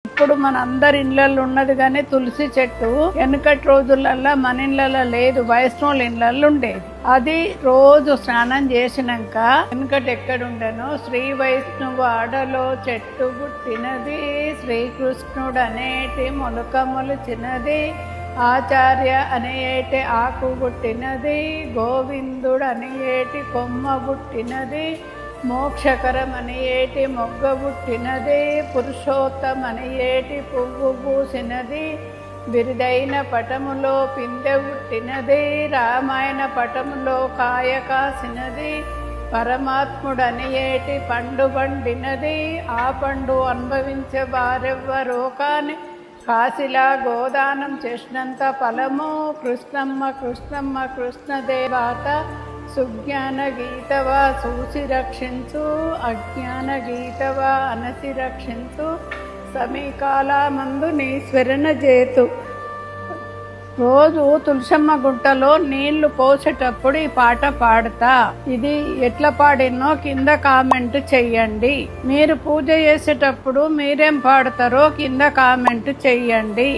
ఇప్పుడు మన అందరి ఇళ్లలో ఉన్నది కానీ తులసి చెట్టు వెనకటి రోజులల్లో మన ఇళ్లలో లేదు, వైష్ణవుల ఇళ్లలో ఉండేది. అది రోజు స్నానం చేసినాక వెనకటి ఎక్కడుండెనో శ్రీ వైష్ణవ ఆడలో చెట్టు పుట్టినది, శ్రీకృష్ణుడు అనేటి మొలక మొలిచినది, ఆచార్య అనేటి ఆకు పుట్టినది, గోవిందుడు అనేటి కొమ్మ పుట్టినది, మోక్షకరమని ఏటి మొగ్గ పుట్టినది, పురుషోత్తమని ఏటి పువ్వు పూసినది, బిరుదైన పటములో పిందె పుట్టినది, రామాయణ పటములో కాయ కాసినది, పరమాత్ముడని ఏటి పండు పండినది, ఆ పండు అనుభవించే వారెవ్వరో కాని కాశీలా గోదానం చేసినంత ఫలము, కృష్ణమ్మ కృష్ణమ్మ కృష్ణదేవాత సుజ్ఞాన గీతవా చూసి రక్షించు, అజ్ఞాన గీతవా అనసి రక్షించు, సమీకాలమందు నీ స్మరణ చేతు. రోజు తులసమ్మ గుట్టలో నీళ్లు పోసేటప్పుడు ఈ పాట పాడతా. ఇది ఎట్లా పాడినో కింద కామెంట్ చెయ్యండి. మీరు పూజ చేసేటప్పుడు మీరేం పాడతారో కింద కామెంట్ చెయ్యండి.